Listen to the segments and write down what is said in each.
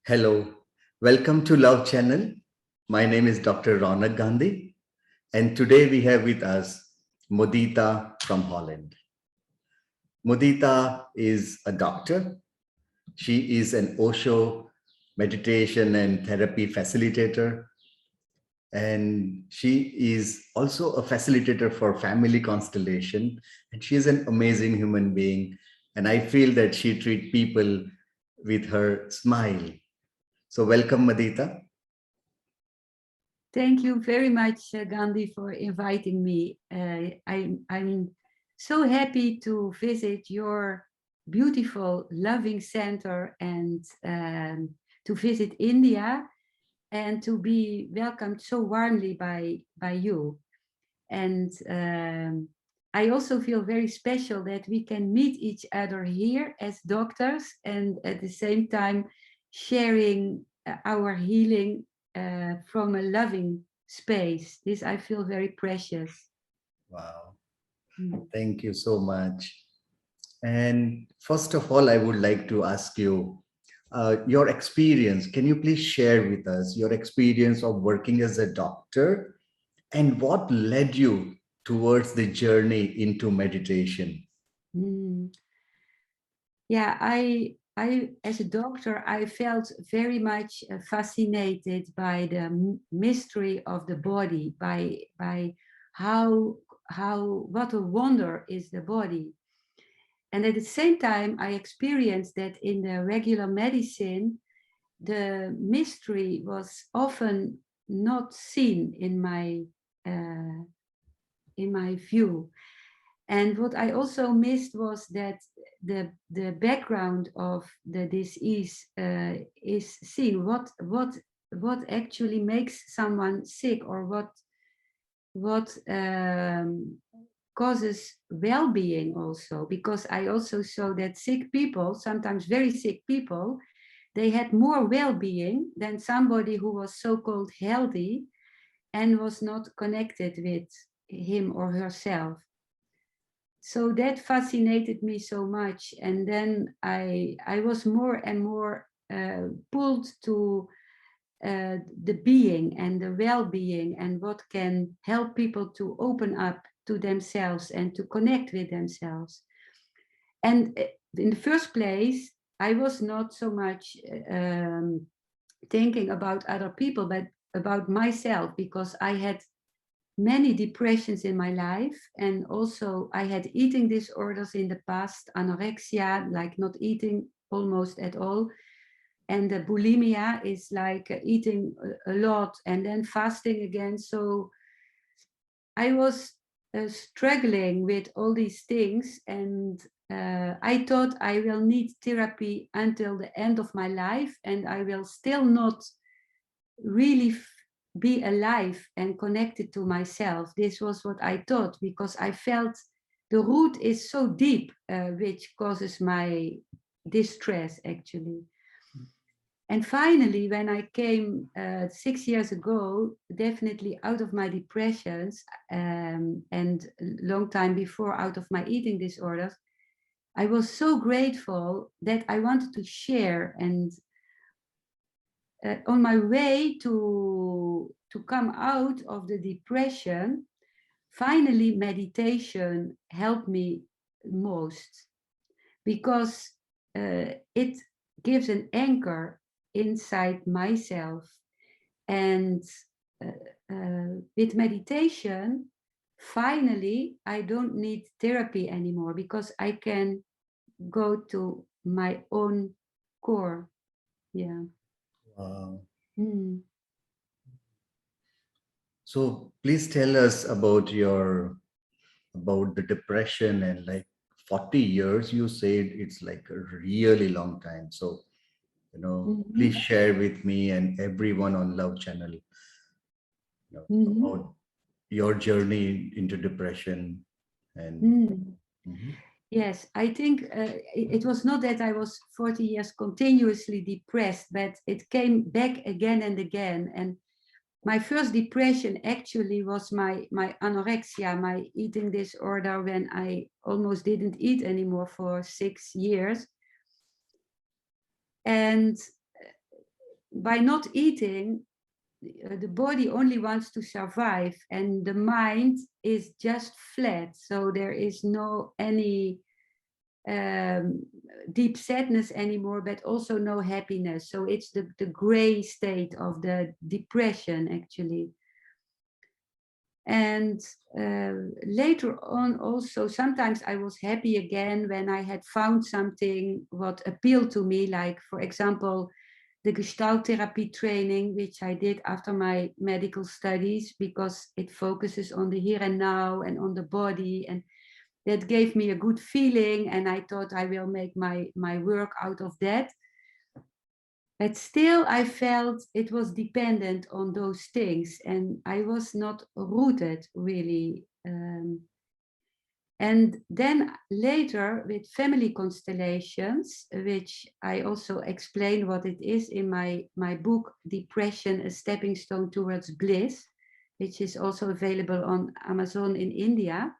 Hello, welcome to Love Channel. My name is Dr. Ronak Gandhi, and today we have with us Mudita from Holland. Mudita is a doctor. She is an Osho meditation and therapy facilitator, and she is also a facilitator for family constellation. And she is an amazing human being, and I feel that she treats people with her smile. So, welcome, Mudita. Thank you very much, Gandhi, for inviting me. I'm so happy to visit your beautiful, loving center and to visit India and to be welcomed so warmly by you. And I also feel very special that we can meet each other here as doctors and at the same time sharing our healing from a loving space. This I feel very precious. Wow. Mm. Thank you so much. And first of all, I would like to ask you your experience. Can you please share with us your experience of working as a doctor and what led you towards the journey into meditation? Mm. Yeah, as a doctor, I felt very much fascinated by the mystery of the body, by how what a wonder is the body. And at the same time, I experienced that in the regular medicine, the mystery was often not seen uh, in my view. And what I also missed was that the background of the disease is seen. What actually makes someone sick, or what causes well-being also, because I also saw that sick people, sometimes very sick people, they had more well-being than somebody who was so-called healthy and was not connected with him or herself. So that fascinated me so much, and then I was more and more pulled to the being and the well-being and what can help people to open up to themselves and to connect with themselves. And in the first place, I was not so much thinking about other people, but about myself, because I had many depressions in my life, and also I had eating disorders in the past, anorexia, like not eating almost at all, and the bulimia is like eating a lot and then fasting again. So I was struggling with all these things, and I thought I will need therapy until the end of my life, and I will still not really be alive and connected to myself. This was what I thought, because I felt the root is so deep, which causes my distress actually. And finally, when I came 6 years ago, definitely out of my depressions, and long time before out of my eating disorders, I was so grateful that I wanted to share. And on my way to come out of the depression, finally meditation helped me most, because it gives an anchor inside myself. And with meditation, finally, I don't need therapy anymore, because I can go to my own core. Yeah. Wow. Mm. So please tell us about your about the depression and like 40 years you said it's like a really long time. So please Mhm. share with me and everyone on Love Channel Mhm. about your journey into depression and Mm. Mhm. Yes, I think it was not that I was 40 years continuously depressed, but it came back again and again. And my first depression actually was my anorexia, my eating disorder, when I almost didn't eat anymore for 6 years. And by not eating, the body only wants to survive, and the mind is just flat. So there is no any deep sadness anymore, but also no happiness. So it's the gray state of the depression, actually. And later on, also, sometimes I was happy again when I had found something what appealed to me, like, for example, the Gestalt therapy training, which I did after my medical studies, because it focuses on the here and now and on the body. And that gave me a good feeling. And I thought I will make my work out of that. But still, I felt it was dependent on those things, and I was not rooted really. And then later, with family constellations, which I also explain what it is in my book, Depression, A Stepping Stone Towards Bliss, which is also available on Amazon in India.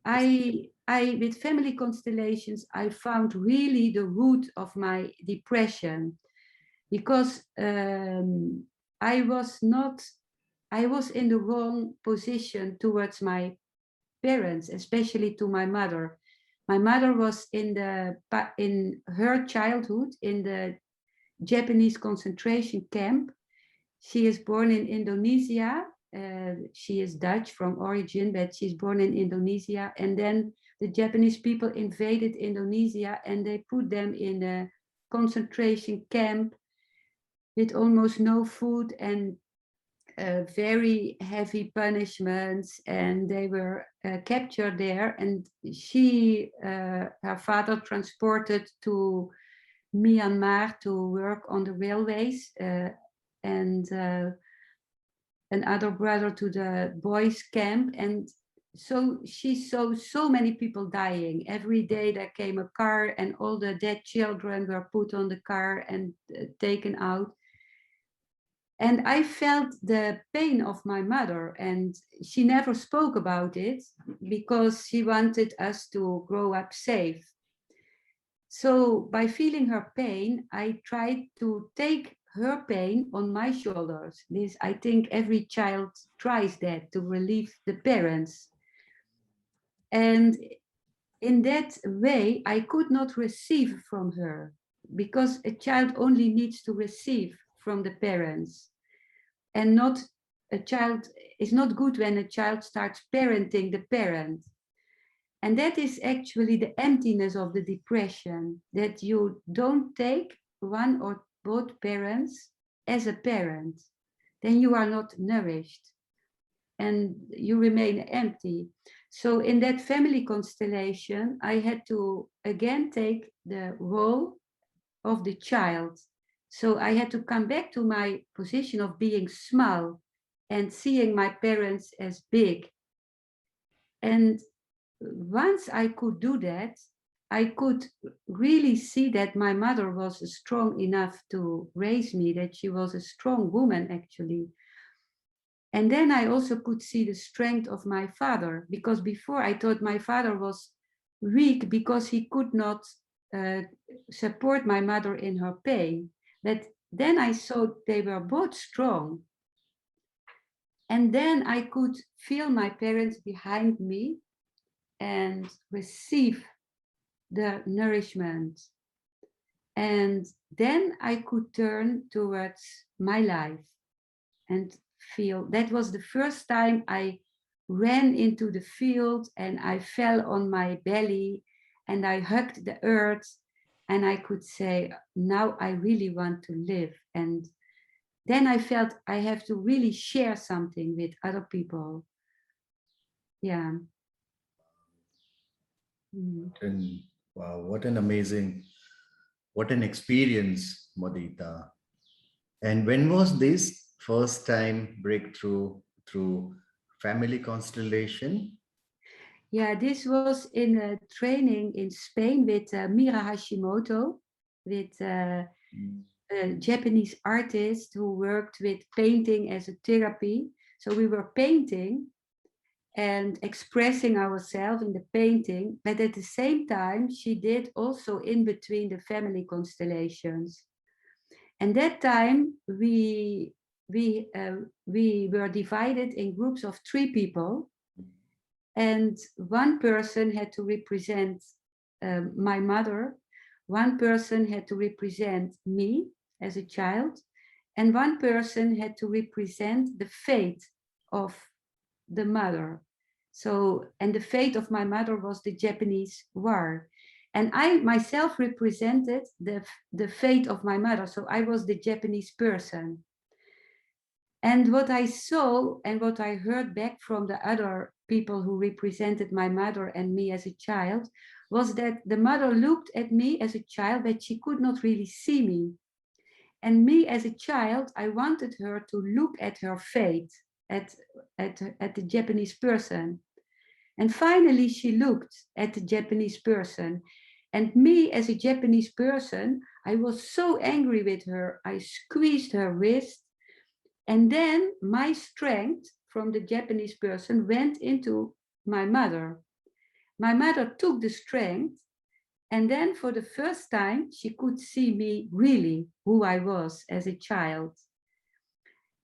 With family constellations, I found really the root of my depression, because I was in the wrong position towards my parents, especially to my mother. My mother was in her childhood in the Japanese concentration camp. She is born in Indonesia. She is Dutch from origin, but she's born in Indonesia. And then the Japanese people invaded Indonesia, and they put them in a concentration camp with almost no food and very heavy punishments, and they were captured there. And her father transported to Myanmar to work on the railways, and another brother to the boys' camp. And so she saw so many people dying. Every day there came a car, and all the dead children were put on the car and taken out. And I felt the pain of my mother, and she never spoke about it because she wanted us to grow up safe. So by feeling her pain, I tried to take her pain on my shoulders. This, I think every child tries that, to relieve the parents. And in that way, I could not receive from her, because a child only needs to receive from the parents. And a child is not good when a child starts parenting the parent. And that is actually the emptiness of the depression, that you don't take one or both parents as a parent. Then you are not nourished and you remain empty. So in that family constellation, I had to again take the role of the child. So I had to come back to my position of being small and seeing my parents as big. And once I could do that, I could really see that my mother was strong enough to raise me, that she was a strong woman, actually. And then I also could see the strength of my father, because before I thought my father was weak because he could not support my mother in her pain. But then I saw they were both strong. And then I could feel my parents behind me and receive the nourishment. And then I could turn towards my life and feel. That was the first time I ran into the field and I fell on my belly and I hugged the earth, and I could say, now I really want to live. And then I felt I have to really share something with other people. Yeah. And wow, what an amazing, what an experience, Modita. And when was this first time breakthrough through family constellation? Yeah, this was in a training in Spain with Mira Hashimoto, with a Japanese artist who worked with painting as a therapy. So we were painting and expressing ourselves in the painting, but at the same time, she did also in between the family constellations. And that time we were divided in groups of 3 people, and one person had to represent my mother, one person had to represent me as a child, and one person had to represent the fate of the mother. So, and the fate of my mother was the Japanese war. And I myself represented the fate of my mother. So I was the Japanese person. And what I saw and what I heard back from the other people who represented my mother and me as a child was that the mother looked at me as a child, but she could not really see me. And me as a child, I wanted her to look at her fate, at the Japanese person. And finally, she looked at the Japanese person. And me as a Japanese person, I was so angry with her. I squeezed her wrist. And then my strength from the Japanese person went into my mother. My mother took the strength, and then for the first time, she could see me really, who I was as a child.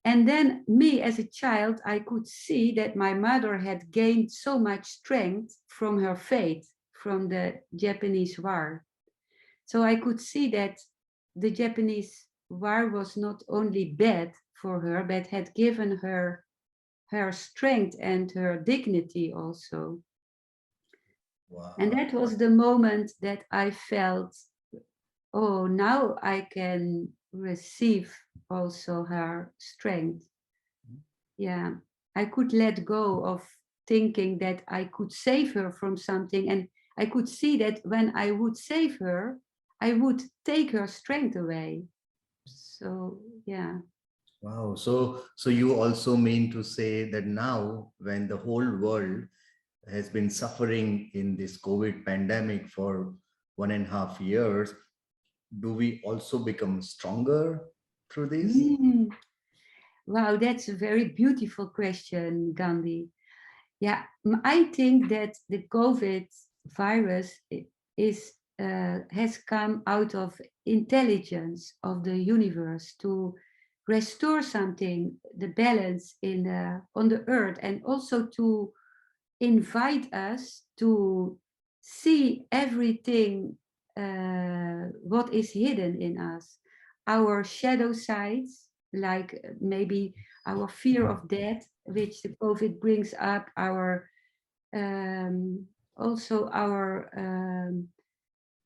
And then me as a child, I could see that my mother had gained so much strength from her fate, from the Japanese war. So I could see that the Japanese war was not only bad for her, but had given her her strength and her dignity also. And Wow. that was the moment that I felt, oh, now I can receive also her strength. Yeah, I could let go of thinking that I could save her from something. And I could see that when I would save her, I would take her strength away. So, yeah. Wow. So you also mean to say that now, when the whole world has been suffering in this COVID pandemic for 1.5 years, do we also become stronger through this? Mm. Wow, that's a very beautiful question, Gandhi. Yeah, I think that the COVID virus is has come out of intelligence of the universe to restore something, the balance in on the earth, and also to invite us to see everything what is hidden in us, our shadow sides, like maybe our fear of death, which the COVID brings up, our um, also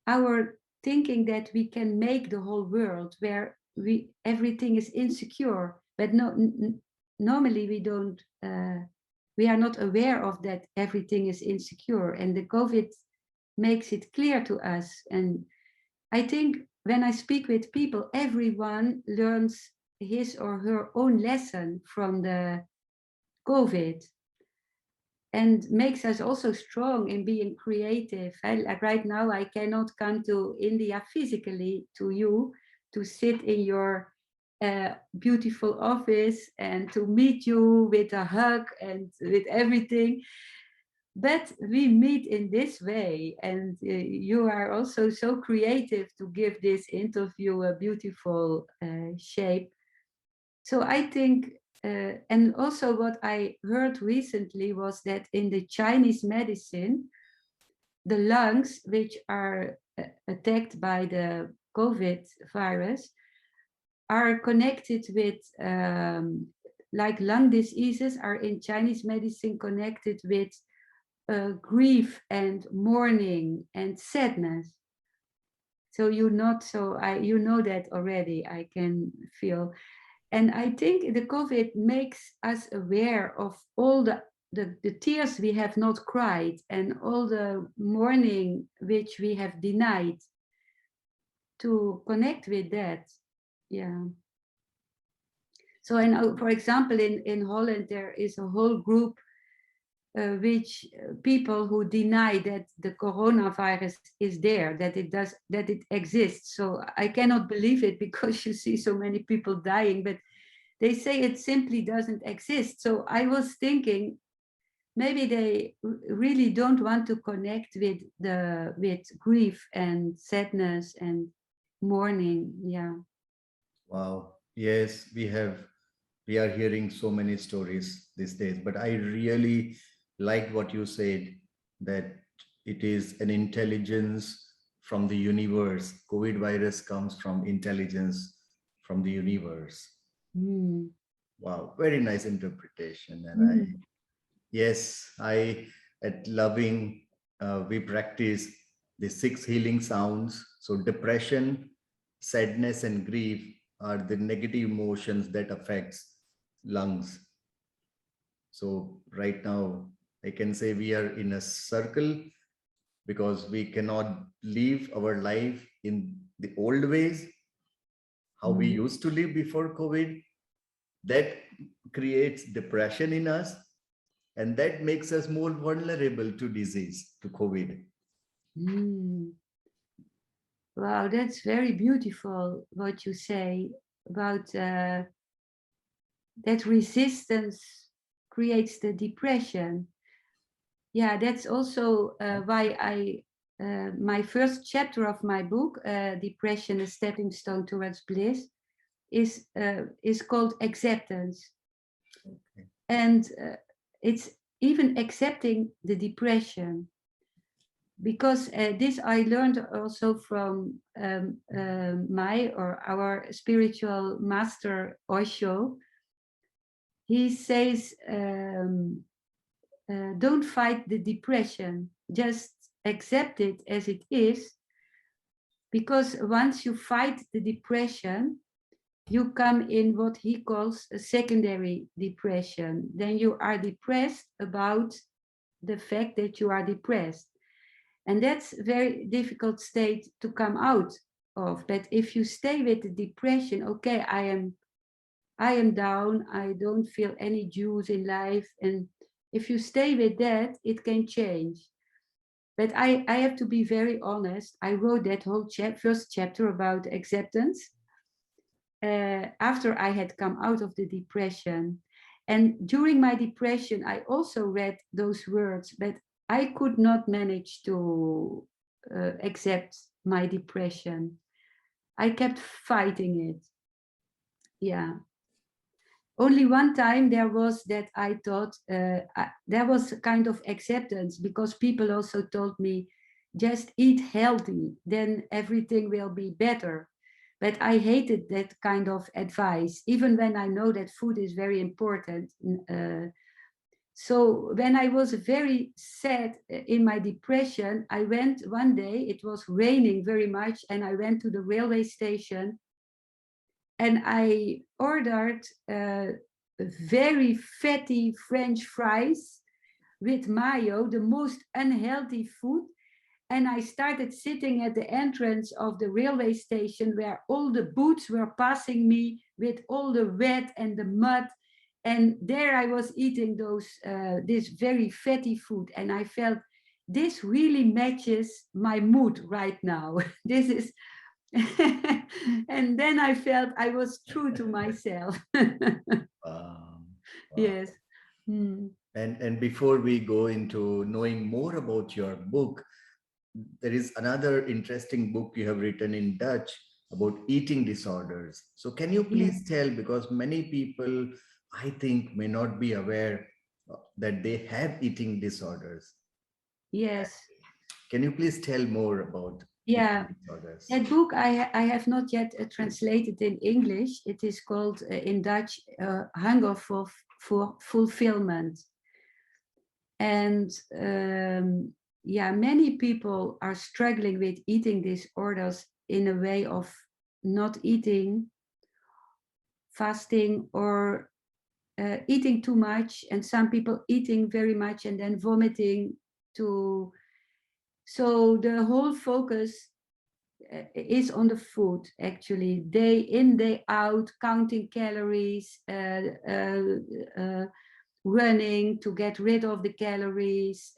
our thinking that we can make the whole world where we everything is insecure, but no, normally we don't. We are not aware of that everything is insecure, and the COVID makes it clear to us. And I think when I speak with people, everyone learns his or her own lesson from the COVID and makes us also strong in being creative. Like right now, I cannot come to India physically to you to sit in your beautiful office and to meet you with a hug and with everything. But we meet in this way, and you are also so creative to give this interview a beautiful shape. So I think, and also what I heard recently was that in the Chinese medicine, the lungs, which are attacked by the COVID virus, are connected with, like lung diseases, are in Chinese medicine connected with grief and mourning and sadness. So you know that already. I can feel. And I think the COVID makes us aware of all the tears we have not cried and all the mourning which we have denied, to connect with that. Yeah. So, and for example, in Holland, there is a whole group which people who deny that the coronavirus is there, that it exists. So I cannot believe it because you see so many people dying, but they say it simply doesn't exist. So I was thinking maybe they really don't want to connect with grief and sadness and mourning. Yeah. Wow. Yes, we are hearing so many stories these days, but I really like what you said, that it is an intelligence from the universe. COVID virus comes from intelligence from the universe. Mm, Wow, very nice interpretation. And mm, yes, I, at loving, we practice the six healing sounds. So depression, sadness, and grief are the negative emotions that affects lungs. So right now, I can say we are in a circle because we cannot live our life in the old ways, how we mm, used to live before COVID. That creates depression in us, and that makes us more vulnerable to disease, to COVID. mm. Wow, that's very beautiful what you say about that resistance creates the depression. Yeah, that's also why my first chapter of my book, Depression: A Stepping Stone Towards Bliss, is called Acceptance. Okay. And it's even accepting the depression, because this I learned also from my or our spiritual master Osho. He says, don't fight the depression, just accept it as it is, because once you fight the depression, you come in what he calls a secondary depression. Then you are depressed about the fact that you are depressed. And that's a very difficult state to come out of. But if you stay with the depression, okay, I am down, I don't feel any juice in life. And if you stay with that, it can change. But I have to be very honest. I wrote that whole first chapter about acceptance after I had come out of the depression. And during my depression, I also read those words, but I could not manage to accept my depression. I kept fighting it. Yeah. Only one time there was that I thought there was a kind of acceptance, because people also told me, just eat healthy, then everything will be better. But I hated that kind of advice, even when I know that food is very important. So when I was very sad in my depression, I went one day, it was raining very much, and I went to the railway station and I ordered very fatty French fries with mayo, the most unhealthy food. And I started sitting at the entrance of the railway station where all the boots were passing me with all the wet and the mud. And there I was eating this very fatty food. And I felt this really matches my mood right now. This is and then I felt I was true to myself. Wow. Wow. Yes. Mm. And before we go into knowing more about your book, there is another interesting book you have written in Dutch about eating disorders. So can you Yes. please tell, because many people, I think, may not be aware that they have eating disorders. Yes. Can you please tell more about Yeah. eating disorders? That book I have not yet translated in English. It is called in Dutch Hunger for Fulfillment. And yeah, many people are struggling with eating disorders in a way of not eating, fasting, or eating too much, and some people eating very much and then vomiting to. So the whole focus is on the food, actually, day in, day out, counting calories, running to get rid of the calories,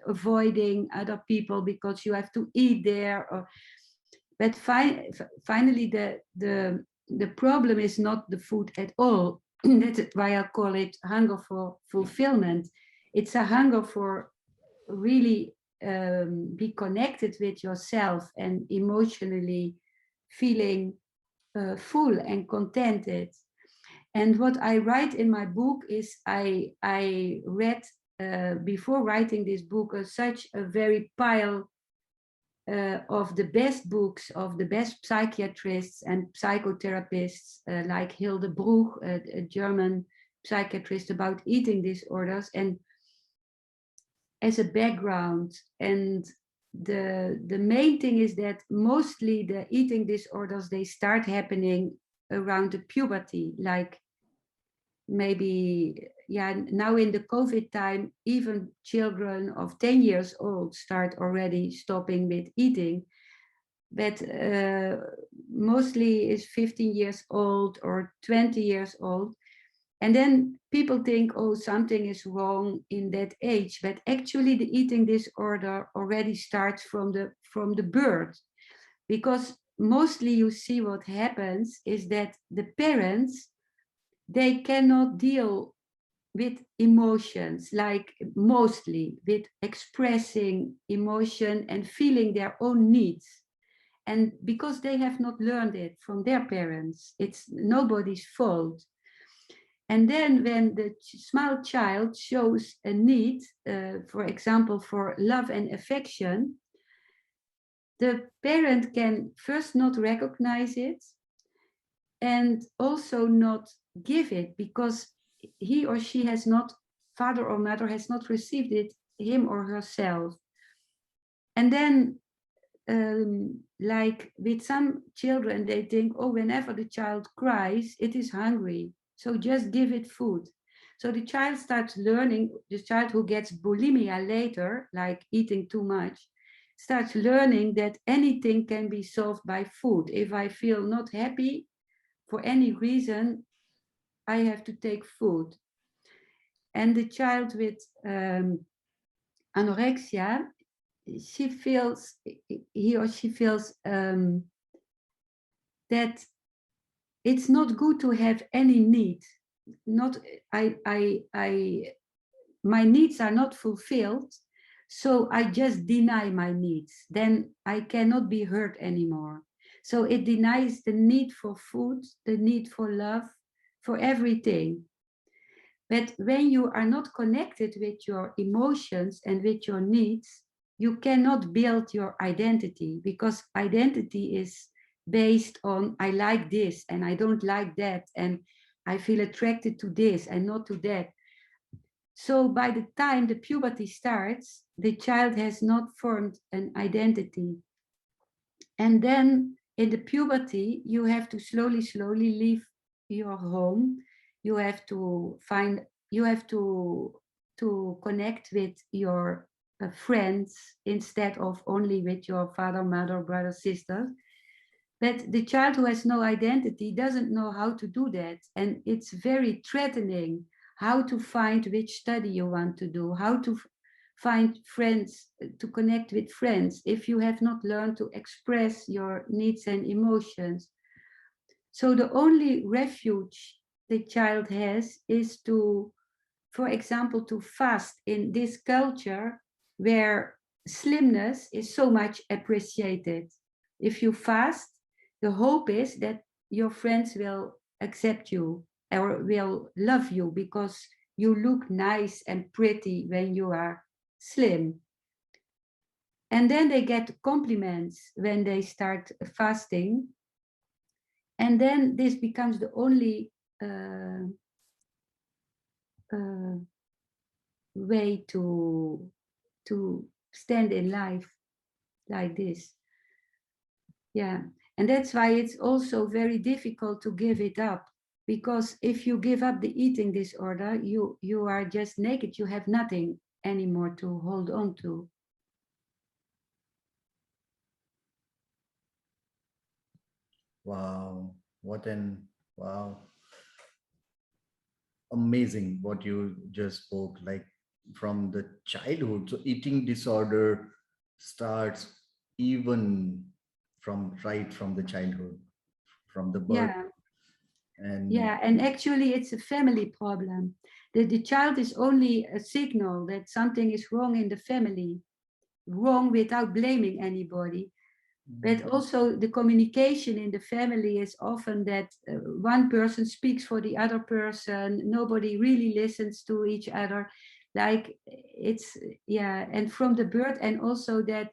avoiding other people because you have to eat there. But finally, the problem is not the food at all. That's why I call it hunger for fulfillment. It's a hunger for really be connected with yourself and emotionally feeling full and contented. And what I write in my book is I read before writing this book such a very pile of the best books of the best psychiatrists and psychotherapists like Hilde Bruch, a German psychiatrist, about eating disorders, and as a background. And the main thing is that mostly the eating disorders, they start happening around the puberty, like maybe, yeah, now in the COVID time, even children of 10 years old start already stopping with eating. But mostly is 15 years old or 20 years old. And then people think, oh, something is wrong in that age. But actually the eating disorder already starts from the birth. Because mostly you see what happens is that the parents, they cannot deal with emotions, like mostly with expressing emotion and feeling their own needs. And because they have not learned it from their parents, it's nobody's fault. And then when the small child shows a need, for example, for love and affection, the parent can first not recognize it and also not give it, because he or she has not, father or mother has not received it, him or herself. And then like with some children, they think, oh, whenever the child cries, it is hungry, so just give it food. So the child starts learning, the child who gets bulimia later, like eating too much, starts learning that anything can be solved by food. If I feel not happy for any reason, I have to take food. And the child with anorexia, she feels, he or she feels that it's not good to have any need. Not my needs are not fulfilled, so I just deny my needs. Then I cannot be hurt anymore. So it denies the need for food, the need for love, for everything. But when you are not connected with your emotions and with your needs, you cannot build your identity, because identity is based on I like this and I don't like that, and I feel attracted to this and not to that. So by the time the puberty starts, the child has not formed an identity. And then in the puberty, you have to slowly leave your home. You have to find, you have to connect with your friends instead of only with your father, mother, brother, sister. But the child who has no identity doesn't know how to do that. And it's very threatening how to find which study you want to do, how to find friends, to connect with friends, if you have not learned to express your needs and emotions. So the only refuge the child has is to, for example, to fast in this culture where slimness is so much appreciated. If you fast, the hope is that your friends will accept you or will love you because you look nice and pretty when you are slim. And then they get compliments when they start fasting. And then this becomes the only way to stand in life like this. Yeah, and that's why it's also very difficult to give it up, because if you give up the eating disorder, you are just naked. You have nothing anymore to hold on to. Wow, what an wow, amazing what you just spoke, like from the childhood. So eating disorder starts even from right from the childhood, from the birth. Yeah, And yeah, and actually it's a family problem. The child is only a signal that something is wrong in the family, wrong without blaming anybody. But also the communication in the family is often that one person speaks for the other person. Nobody really listens to each other. Like it's, yeah, and from the birth, and also that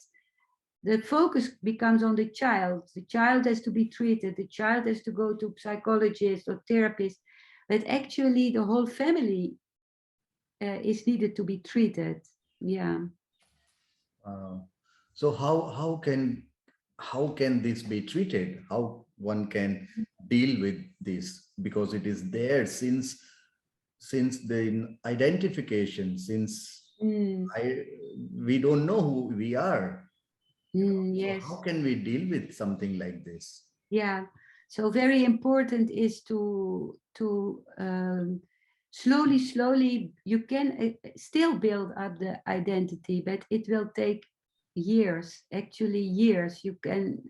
the focus becomes on the child. The child has to be treated. The child has to go to psychologist or therapist. But actually, the whole family is needed to be treated. Yeah. Uh, so how can this be treated? How one can deal with this, because it is there since the identification, since Mm, I we don't know who we are. So how yes. can we deal with something like this? Yeah. So very important is to slowly you can still build up the identity, but it will take years, actually years. You can,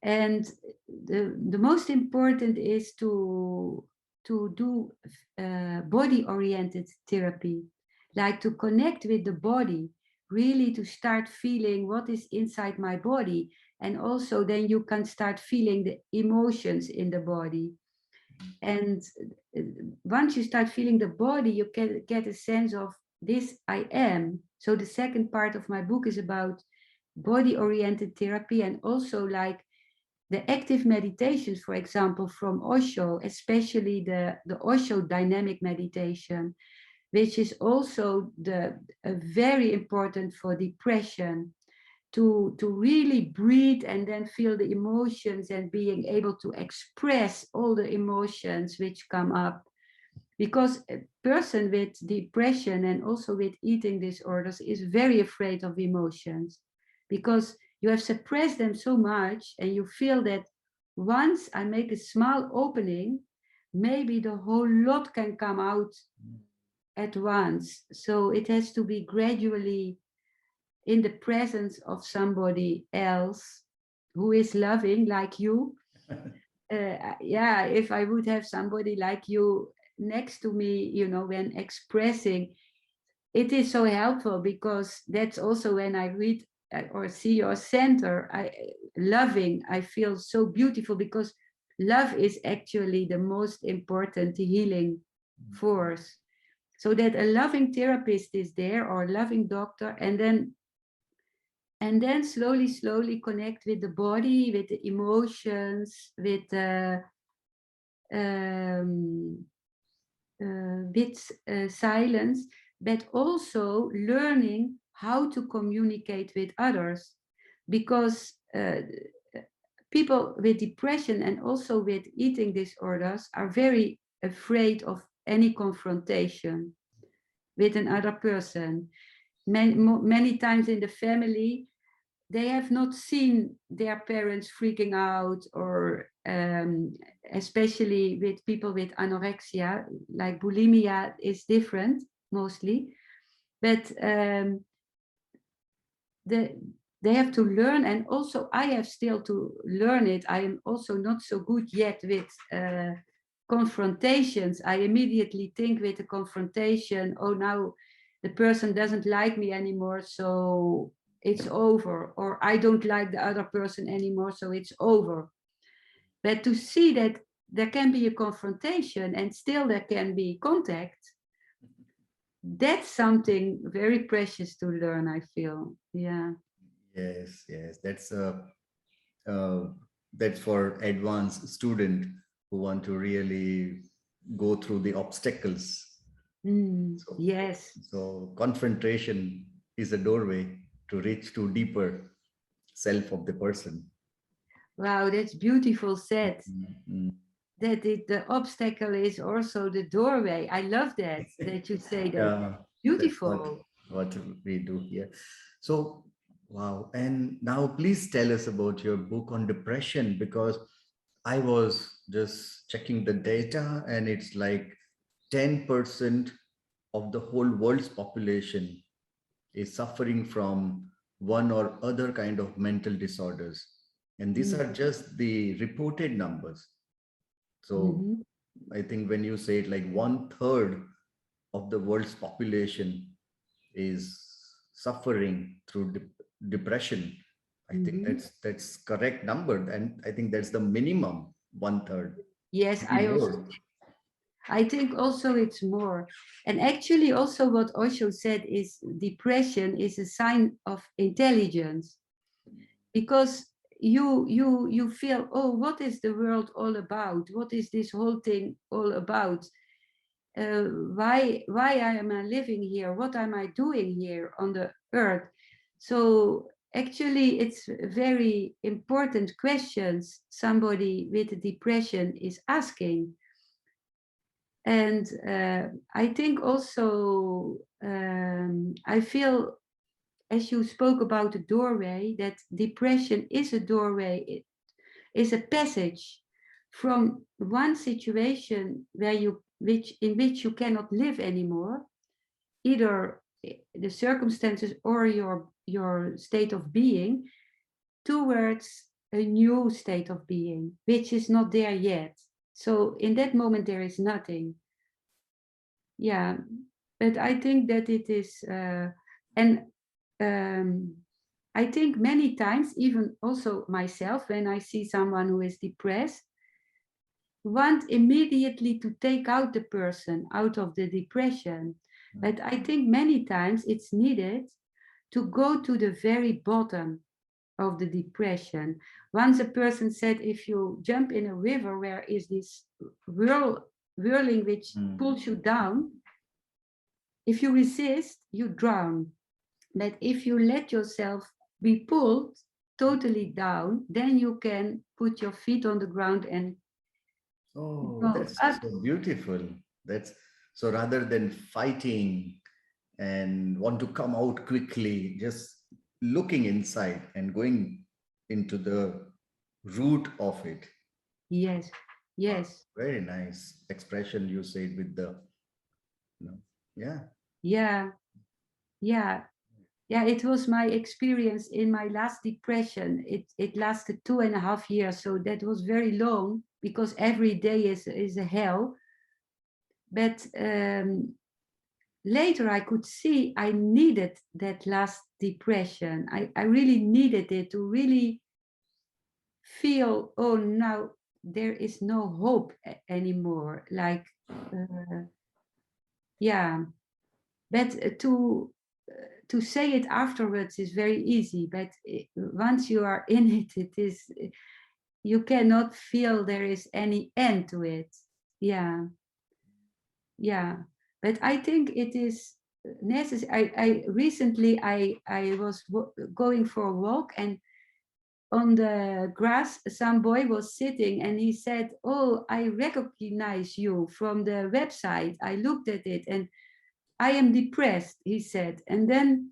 and the most important is to do body oriented therapy, like to connect with the body, really to start feeling what is inside my body, and also then you can start feeling the emotions in the body. And uh, once you start feeling the body, you can get a sense of this I am. So the second part of my book is about body oriented therapy, and also like the active meditations, for example, from Osho, especially the Osho dynamic meditation, which is also very important for depression, to really breathe and then feel the emotions and being able to express all the emotions which come up. Because a person with depression and also with eating disorders is very afraid of emotions, because you have suppressed them so much, and you feel that once I make a small opening, maybe the whole lot can come out at once. So it has to be gradually in the presence of somebody else who is loving, like you. Yeah, if I would have somebody like you next to me, when expressing, it is so helpful, because that's also when I read or see your center, I feel so beautiful, because love is actually the most important healing force. So that a loving therapist is there, or a loving doctor, and then slowly connect with the body, with the emotions, um, with silence, but also learning how to communicate with others. Because people with depression and also with eating disorders are very afraid of any confrontation with another person. Many times in the family, they have not seen their parents freaking out, or especially with people with anorexia, like bulimia is different mostly. But the, they have to learn, and also I have still to learn it. I am also not so good yet with confrontations. I immediately think with a confrontation, oh, now the person doesn't like me anymore, so it's over, or I don't like the other person anymore, so it's over. But to see that there can be a confrontation and still there can be contact, that's something very precious to learn, I feel. Yeah. Yes, uh, that's for advanced student who want to really go through the obstacles. So, Yes. so confrontation is a doorway to reach to deeper self of the person. Wow, that's beautiful said. Mm. That the obstacle is also the doorway. I love that you say that. Yeah, that's Beautiful. what we do here. So, wow. And now please tell us about your book on depression, because I was just checking the data and it's like 10% of the whole world's population is suffering from one or other kind of mental disorders. And these are Mm-hmm. just the reported numbers. So Mm-hmm. I think when you say it, like one third of the world's population is suffering through depression, I think that's correct number, and I think that's the minimum, 1/3, Yes, maybe more. I think also it's more. And actually also what Osho said is depression is a sign of intelligence, because you feel, oh, what is the world all about? What is this whole thing all about? Why am I living here? What am I doing here on the earth? So actually it's very important questions somebody with a depression is asking. And I think also I feel, as you spoke about the doorway, that depression is a doorway, it is a passage from one situation where in which you cannot live anymore, either the circumstances or your state of being, towards a new state of being, which is not there yet. So in that moment there is nothing. Yeah, but I think that it is, and I think many times, even also myself, when I see someone who is depressed, want immediately to take out the person out of the depression. But I think many times it's needed to go to the very bottom of the depression. Once a person said, if you jump in a river where is this whirling which pulls you down, if you resist, you drown. But if you let yourself be pulled totally down, then you can put your feet on the ground and Oh, go that's up. so beautiful. That's so rather than fighting and want to come out quickly, just looking inside and going into the root of it. Yes, Wow, yes, very nice expression you said with the, you know, yeah. yeah, yeah. Yeah, it was my experience in my last depression. It lasted 2.5 years, so that was very long because every day is a hell. But later I could see I needed that last depression. I really needed it to really feel, oh, now there is no hope anymore. Like, yeah, but to say it afterwards is very easy. But once you are in it, it is, you cannot feel there is any end to it. Yeah, yeah. But I think it is necessary. I recently I was going for a walk, and on the grass some boy was sitting and he said, oh, I recognize you from the website. I looked at it and I am depressed, he said. And then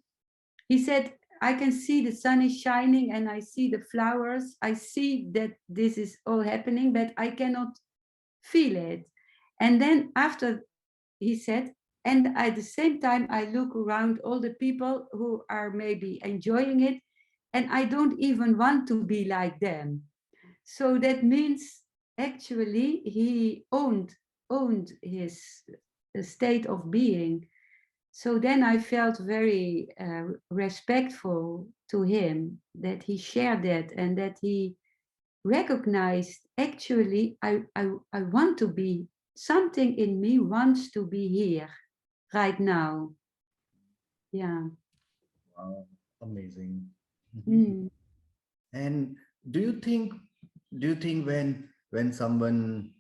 he said, I can see the sun is shining and I see the flowers. I see that this is all happening, but I cannot feel it. And then after, he said, and at the same time, I look around all the people who are maybe enjoying it, and I don't even want to be like them. So that means actually he owned his state of being. So then I felt very respectful to him that he shared that and that he recognized, actually I want to be, something in me wants to be here right now. Yeah. Wow, amazing. Mm. And do you think, when someone,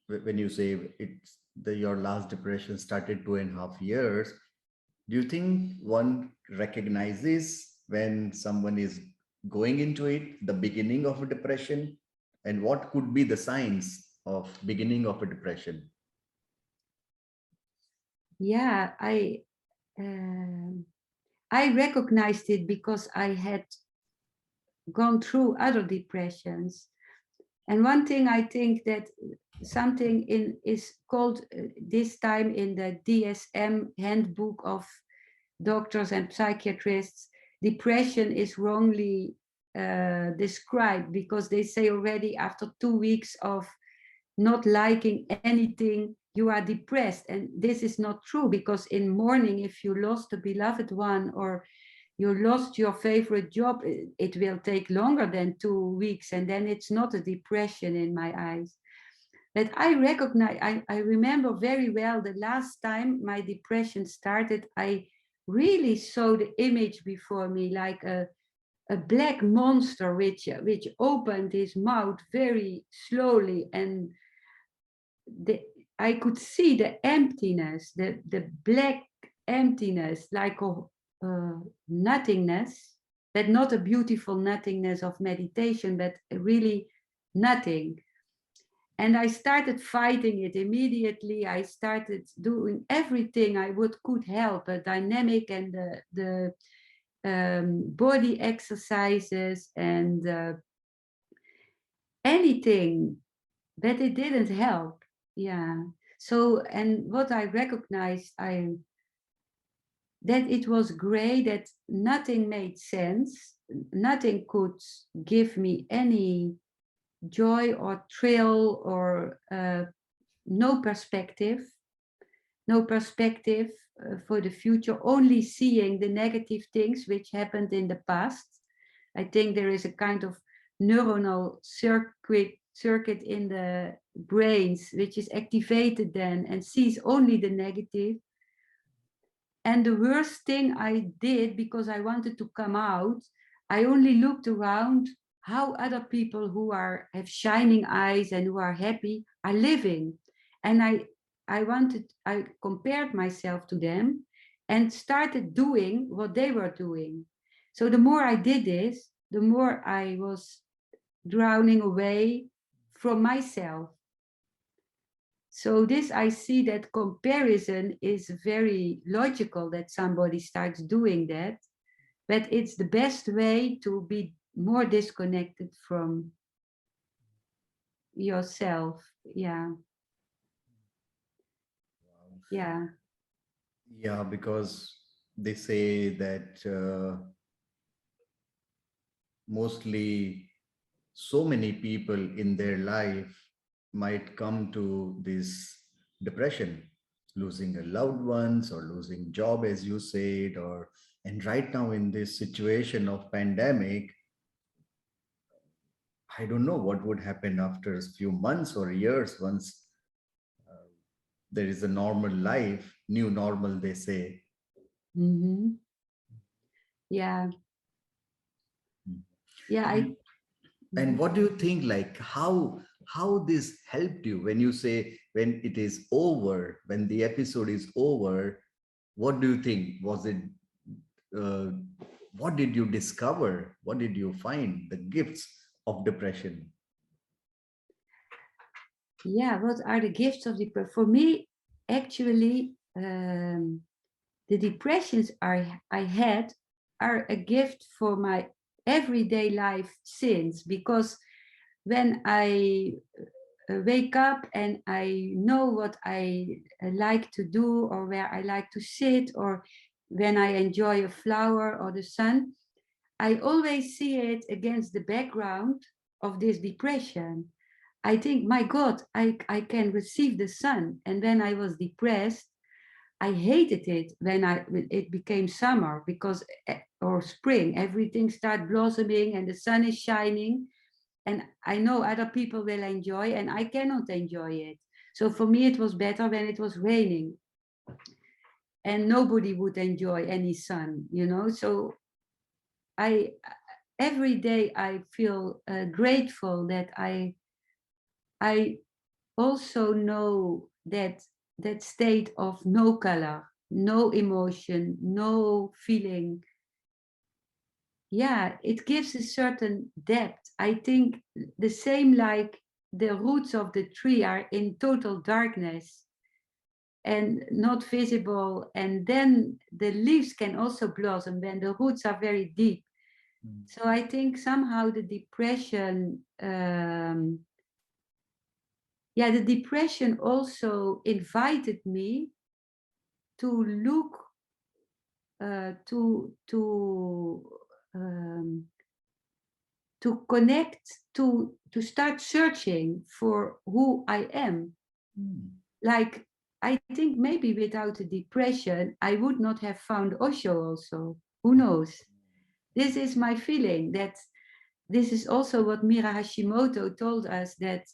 when you say it's your last depression started 2.5 years, do you think one recognizes when someone is going into it, the beginning of a depression? And what could be the signs of beginning of a depression? Yeah, I recognized it because I had gone through other depressions. And one thing I think that something in is called this time in the DSM handbook of doctors and psychiatrists, depression is wrongly described, because they say already after 2 weeks of not liking anything, you are depressed. And this is not true, because in mourning, if you lost a beloved one or you lost your favorite job, it will take longer than 2 weeks, and then it's not a depression in my eyes. But I recognize, I remember very well the last time my depression started, I really saw the image before me like a black monster which opened his mouth very slowly, and the, I could see the emptiness, the black emptiness, like a nothingness, but not a beautiful nothingness of meditation, but really nothing. And I started fighting it immediately. I started doing everything I could help, a dynamic and the body exercises and anything, but it didn't help. Yeah. So, and what I recognized, that it was gray, that nothing made sense, nothing could give me any joy or thrill or no perspective, no perspective for the future, only seeing the negative things which happened in the past. I think there is a kind of neuronal circuit in the brains which is activated then and sees only the negative. And the worst thing I did, because I wanted to come out, I only looked around how other people who have shining eyes and who are happy are living. And I compared myself to them and started doing what they were doing. So the more I did this, the more I was drowning away from myself. So this, I see that comparison is very logical that somebody starts doing that, but it's the best way to be more disconnected from yourself. Yeah. Yeah. Yeah, because they say that mostly so many people in their life might come to this depression, losing a loved ones or losing job, as you said, or and right now in this situation of pandemic, I don't know what would happen after a few months or years once there is a normal life, new normal, they say. Mm-hmm. Yeah. Yeah. And and what do you think, like how this helped you when you say when it is over, when the episode is over, what do you think? Was it uh, what did you discover? What did you find? The gifts of depression. Yeah. What are the gifts of depression? For me, actually, the depressions I had are a gift for my everyday life since, because when I wake up and I know what I like to do or where I like to sit, or when I enjoy a flower or the sun, I always see it against the background of this depression. I think, my God, I can receive the sun. And when I was depressed, I hated it when it became summer, because or spring, everything started blossoming and the sun is shining, and I know other people will enjoy and I cannot enjoy it. So for me it was better when it was raining and nobody would enjoy any sun. So I every day I feel grateful that I also know that state of no color, no emotion, no feeling. Yeah, it gives a certain depth. I think the same like the roots of the tree are in total darkness and not visible, and then the leaves can also blossom when the roots are very deep. So I think somehow the depression, the depression also invited me to look um, to connect, to start searching for who I am. Like, I think maybe without the depression I would not have found Osho also, Who knows? This is my feeling, that this is also what Mira Hashimoto told us, that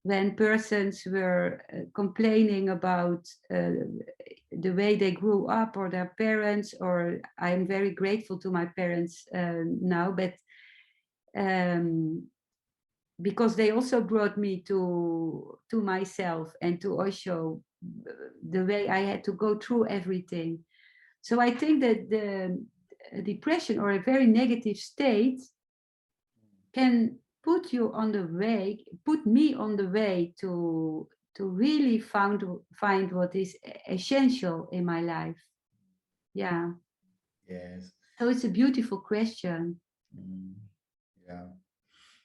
when persons were complaining about the way they grew up or their parents, or I'm very grateful to my parents now, but because they also brought me to myself and to Osho, the way I had to go through everything. So I think that the depression or a very negative state can put you on the way, put me on the way to really find what is essential in my life. Yeah. Yes. So it's a beautiful question. Yeah.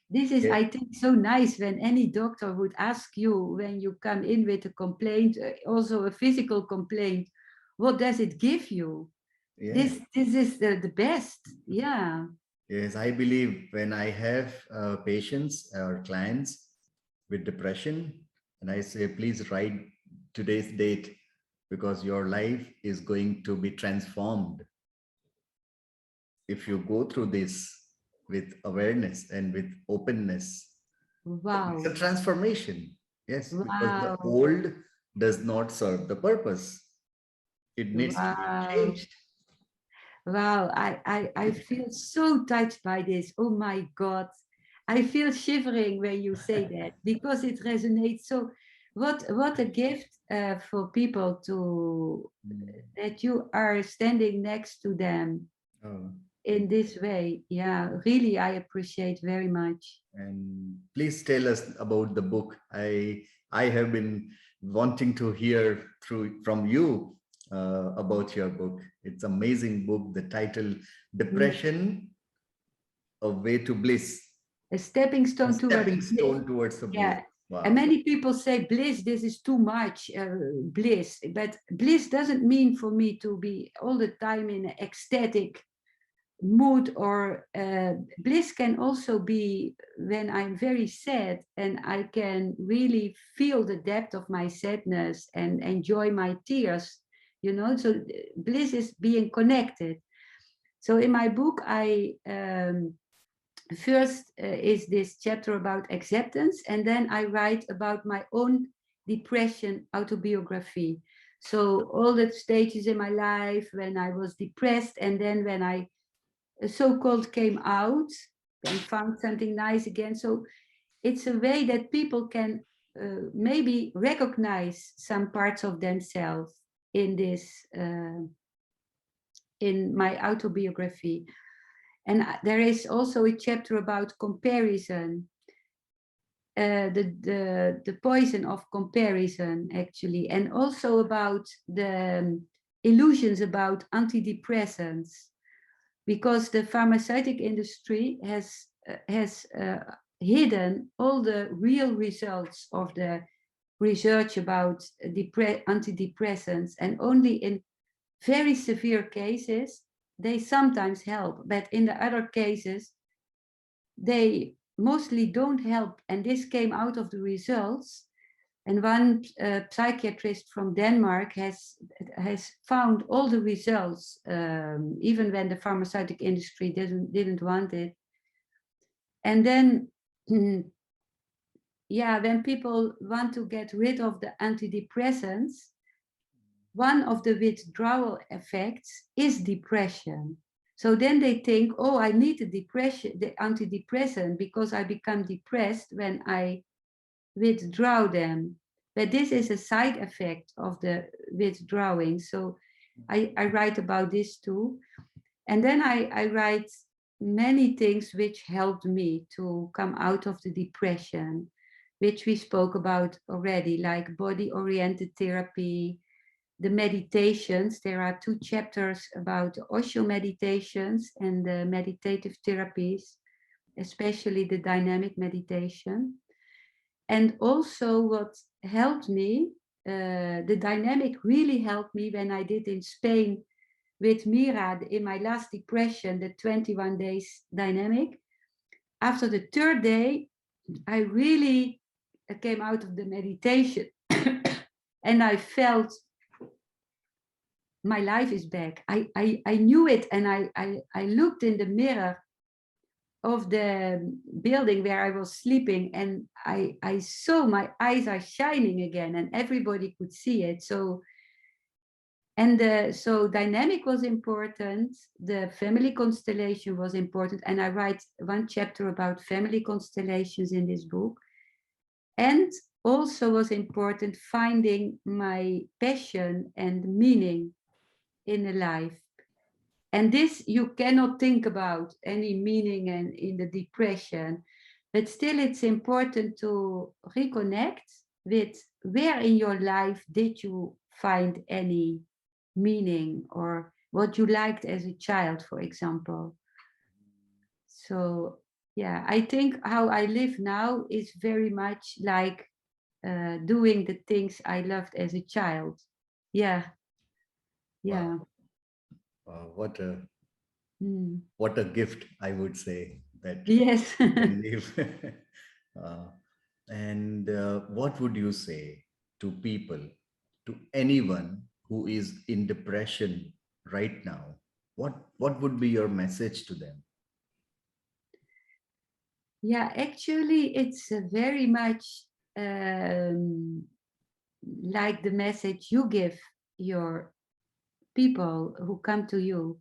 This is, Yeah. I think, so nice when any doctor would ask you when you come in with a complaint, also a physical complaint, what does it give you? Yeah. This is the best. Yeah. Yes, I believe when I have patients or clients with depression, and I say, please write today's date because your life is going to be transformed if you go through this with awareness and with openness. It's a Wow. transformation. Yes, because the Wow. old does not serve the purpose. It needs to be Wow. changed. Wow. I feel so touched by this. Oh my God. I feel shivering when you say that because it resonates so. What a gift for people to that you are standing next to them Oh, in this way. Yeah, really, I appreciate very much. and please tell us about the book. I have been wanting to hear through from you about your book. It's amazing book. The title Mm. Depression: A Way to Bliss. A stepping A stone towards stepping bliss. stone towards the bliss. Yeah. And Wow. many people say bliss, this is too much, bliss. But bliss doesn't mean for me to be all the time in an ecstatic mood, or bliss can also be when I'm very sad and I can really feel the depth of my sadness and enjoy my tears, you know. So bliss is being connected. So in my book, I first is this chapter about acceptance, and then I write about my own depression autobiography. So all the stages in my life when I was depressed, and then when I so-called came out and found something nice again. So it's a way that people can maybe recognize some parts of themselves in this, in my autobiography. And there is also a chapter about comparison, the poison of comparison, actually, and also about the illusions about antidepressants, because the pharmaceutical industry has hidden all the real results of the research about antidepressants, and only in very severe cases they sometimes help, but in the other cases they mostly don't help. And this came out of the results. And one psychiatrist from Denmark has found all the results, even when the pharmaceutical industry didn't want it. And then, yeah, when people want to get rid of the antidepressants, one of the withdrawal effects is depression. So then they think, oh, I need the antidepressant because I become depressed when I withdraw them. But this is a side effect of the withdrawing. So I write about this too. And then I write many things which helped me to come out of the depression, which we spoke about already, like body-oriented therapy, the meditations. There are 2 chapters about Osho meditations and the meditative therapies, especially the dynamic meditation. And also what helped me, the dynamic really helped me when I did in Spain with Mira in my last depression, the 21 days dynamic. After the 3rd day, I really came out of the meditation and I felt my life is back. I knew it, and I looked in the mirror of the building where I was sleeping, and I saw my eyes are shining again, and everybody could see it. So, and so dynamic was important. The family constellation was important, and I write one chapter about family constellations in this book. And also was important finding my passion and meaning in a life. And this you cannot think about any meaning and in the depression, but still it's important to reconnect with where in your life did you find any meaning, or what you liked as a child, for example. So yeah, I think how I live now is very much like doing the things I loved as a child. Yeah, yeah. Wow. What a Mm. what a gift, I would say, that Yes. you can live. uh, and what would you say to people, to anyone who is in depression right now? What would be your message to them? Yeah, actually, it's very much um, like the message you give your people who come to you,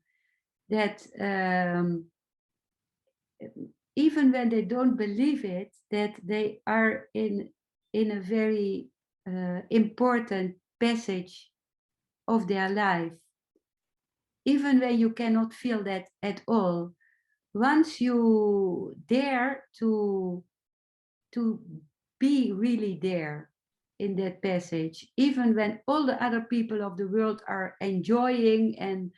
that even when they don't believe it, that they are in a very important passage of their life, even when you cannot feel that at all. Once you dare to be really there in that passage, even when all the other people of the world are enjoying, and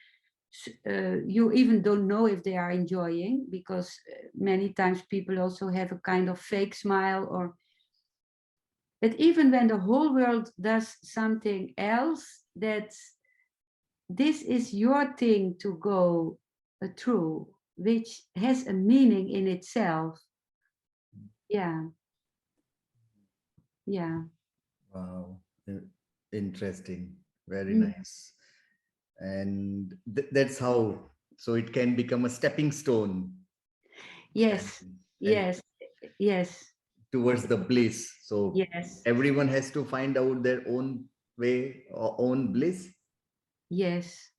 you even don't know if they are enjoying, because many times people also have a kind of fake smile, or but even when the whole world does something else, that this is your thing to go through, which has a meaning in itself. Yeah, yeah. Wow, interesting, very Mm. nice. And that's how, so it can become a stepping stone, and Yes, and yes, yes, towards the bliss. So yes, everyone has to find out their own way or own bliss. yes.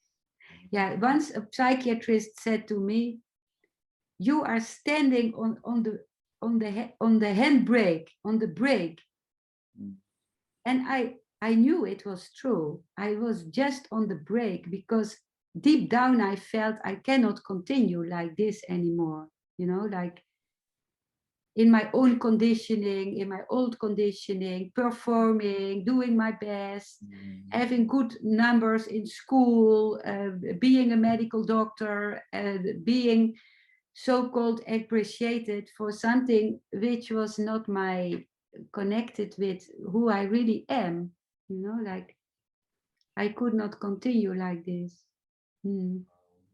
Yeah, once a psychiatrist said to me, "You are standing on the handbrake, on the brake," Mm. and I knew it was true. I was just on the brake because deep down I felt I cannot continue like this anymore. You know, like in my own conditioning, in my old conditioning, performing, doing my best, Mm. having good numbers in school, being a medical doctor, being so-called appreciated for something which was not my connected with who I really am. You know, like I could not continue like this. Mm.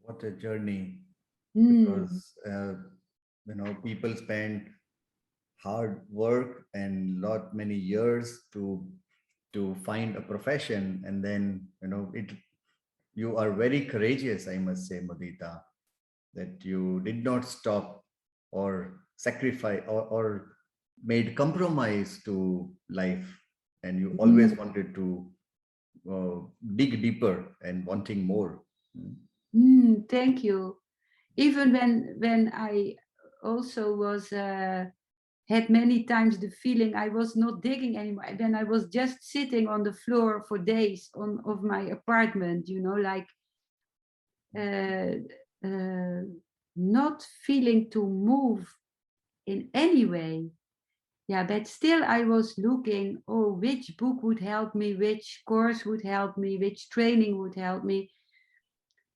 What a journey, Mm. because people spend hard work and lot many years to find a profession, and then you are very courageous, I must say, Mudita, that you did not stop or sacrifice or made compromise to life, and you always Mm. wanted to dig deeper and wanting more. Mm. Mm. Thank you. Even when I also was had many times the feeling I was not digging anymore. Then I was just sitting on the floor for days on of my apartment, you know, like uh, uh, not feeling to move in any way. Yeah, but still I was looking, oh, which book would help me, which course would help me, which training would help me.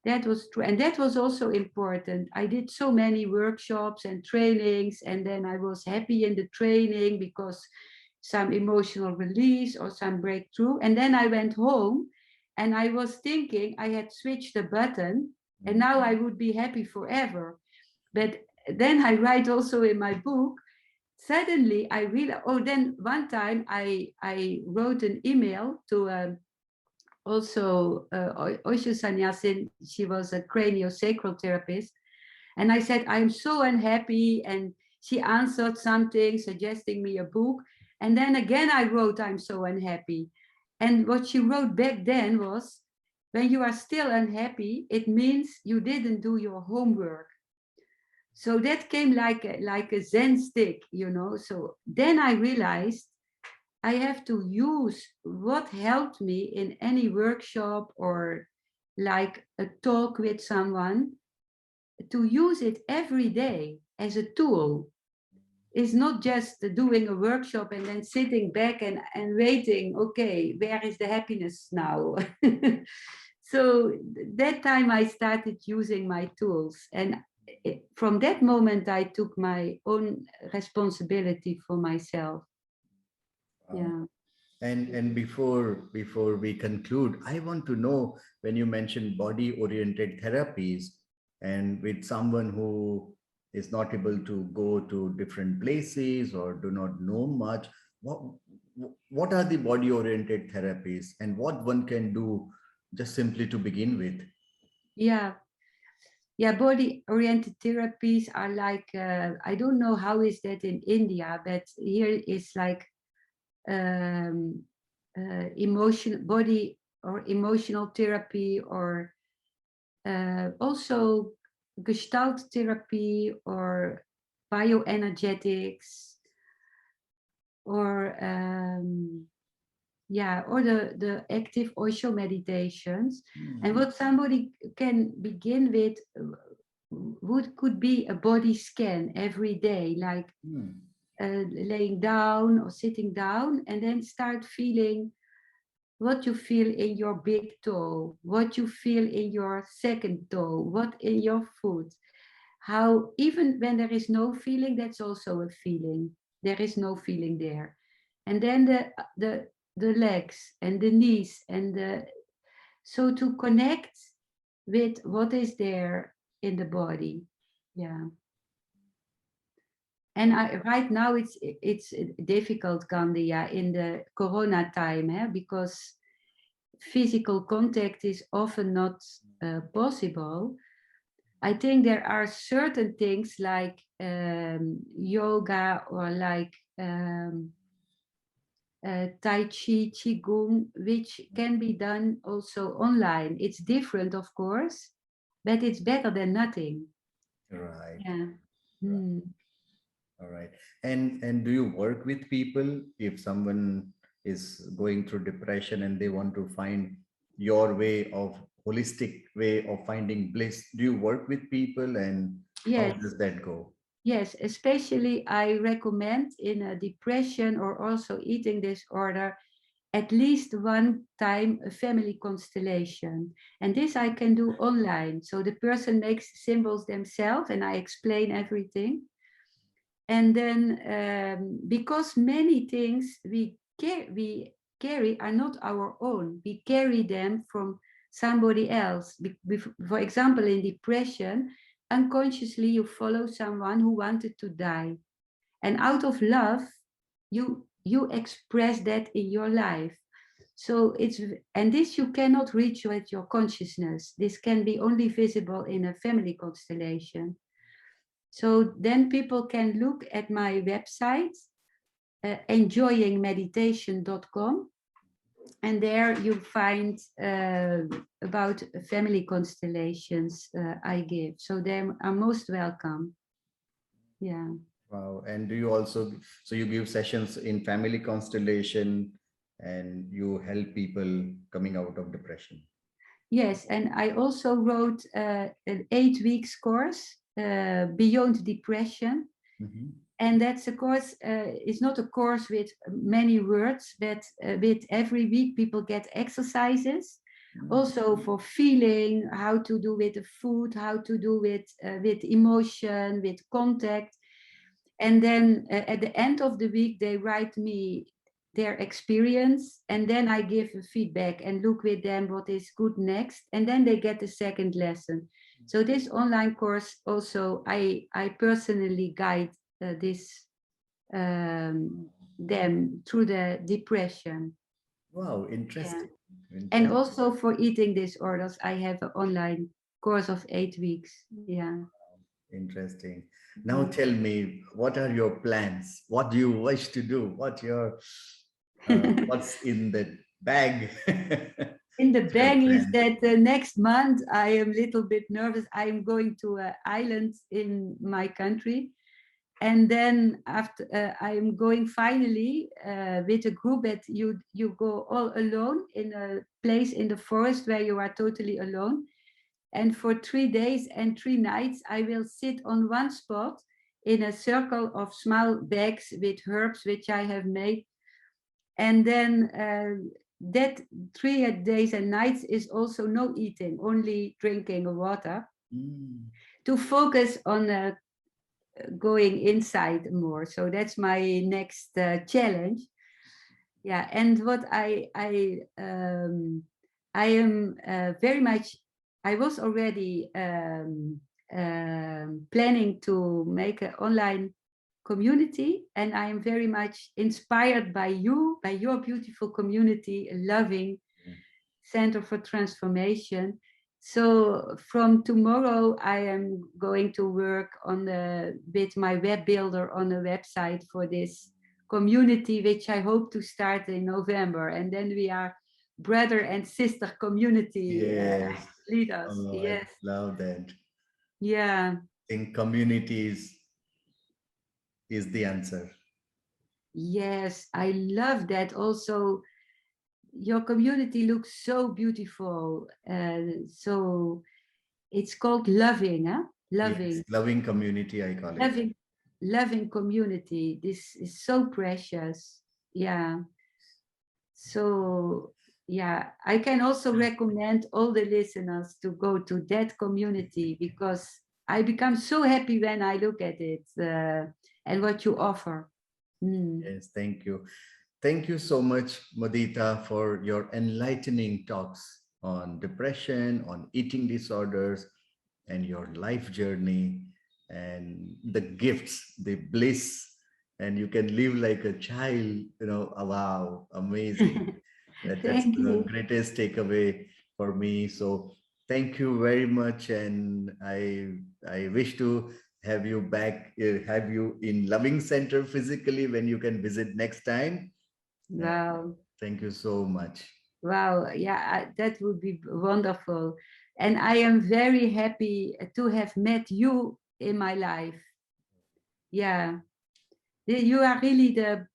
That was true. And that was also important. I did so many workshops and trainings, and then I was happy in the training because some emotional release or some breakthrough. And then I went home and I was thinking I had switched the button and now I would be happy forever. But then I write also in my book, suddenly I realized, oh, then one time I wrote an email to also Osho Sannyasin. She was a craniosacral therapist. And I said, I'm so unhappy. And she answered something, suggesting me a book. And then again, I wrote, I'm so unhappy. And what she wrote back then was, when you are still unhappy, it means you didn't do your homework. So that came like a Zen stick, you know. So then I realized I have to use what helped me in any workshop or like a talk with someone, to use it every day as a tool. It's not just doing a workshop and then sitting back and waiting, okay, where is the happiness now? So that time I started using my tools. And from that moment, I took my own responsibility for myself. Yeah. And before we conclude, I want to know, when you mentioned body oriented therapies, and with someone who is not able to go to different places or do not know much, what what are the body oriented therapies and what one can do just simply to begin with? Yeah. Yeah, body oriented therapies are like, I don't know how is that in India, but here is like um, emotion, body or emotional therapy, or also gestalt therapy, or bioenergetics, or yeah, or the active Osho meditations. And Mhm. what somebody can begin with would could be a body scan every day, like Hmm. laying down or sitting down, and then start feeling what you feel in your big toe, what you feel in your second toe, what in your foot. How, even when there is no feeling, that's also a feeling. There is no feeling there. And then the legs and the knees and the, so to connect with what is there in the body. Yeah. And right now it's difficult, Gandia, in the Corona time, because physical contact is often not possible. I think there are certain things like yoga, or like Tai Chi, Qigong, which can be done also online. It's different, of course, but it's better than nothing. Right. Yeah. Right. Hmm. All right. And do you work with people if someone is going through depression and they want to find your way of holistic way of finding bliss? Do you work with people, and how Yes. does that go? Yes, especially I recommend in a depression or also eating disorder, at least one time a family constellation. And this I can do online. So the person makes symbols themselves and I explain everything. And then because many things we carry are not our own, we carry them from somebody else. For example, in depression, unconsciously you follow someone who wanted to die, and out of love you express that in your life. So it's, and this you cannot reach with your consciousness. This can be only visible in a family constellation. So then people can look at my website, enjoyingmeditation.com, and there you find about family constellations I give. So they are most welcome. Yeah. Wow. And do you also, so you give sessions in family constellation and you help people coming out of depression? Yes, and I also wrote an 8 weeks course, Beyond Depression. Mhm. And that's a course, it's not a course with many words, but with every week people get exercises Mhm. also for feeling, how to do with the food, how to do with emotion, with contact. And then at the end of the week they write me their experience, and then I give a feedback and look with them what is good next, and then they get the second lesson. So this online course also I personally guide this them through the depression. Wow, Yeah. interesting. And Fantastic. also for eating disorders, I have an online course of 8 weeks. Yeah. Interesting. Now Mhm. tell me, what are your plans? What do you wish to do? What's in the bag? In the Your bag is plan. that next month I am a little bit nervous. I am going to an island in my country. And then after I am going finally with a group that you go all alone in a place in the forest where you are totally alone. And for 3 days and 3 nights, I will sit on one spot in a circle of small bags with herbs which I have made. And then that 3 days and nights is also no eating, only drinking water Mm. to focus on going inside more. So that's my next challenge. Yeah, and what I am very much. I was already planning to make an online community, and I am very much inspired by you, by your beautiful community, a loving Center for Transformation. So from tomorrow, I am going to work on with my web builder on a website for this community, which I hope to start in November. And then we are brother and sister community Yes. leaders. Oh, I Yes. love that. Yeah. I think communities is the answer. Yes. I love that. Also, your community looks so beautiful. So it's called loving, huh? Yes, Loving. loving community, I call it. Loving, loving community. This is so precious. Yeah. So yeah, I can also recommend all the listeners to go to that community because I become so happy when I look at it and what you offer. Mm. Yes, thank you. Thank you so much, Modita, for your enlightening talks on depression, on eating disorders, and your life journey, and the gifts, the bliss, and you can live like a child. Wow, amazing. That's Thank the you. greatest takeaway for me. So thank you very much, and I wish to have you back, have you in Loving Center physically when you can visit next time. And Wow. thank you so much. Wow. Yeah, that would be wonderful. And I am very happy to have met you in my life. Yeah. You are really the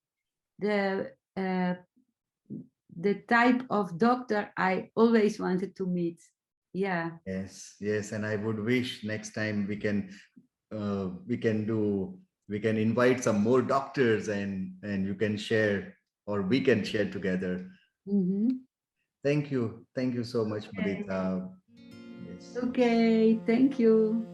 the type of doctor I always wanted to meet. Yeah. Yes, yes, and I would wish next time we can do we can invite some more doctors, and you can share, or we can share together. Mm-hmm. Thank you so much, Okay. Madita. Yes. Okay. Thank you.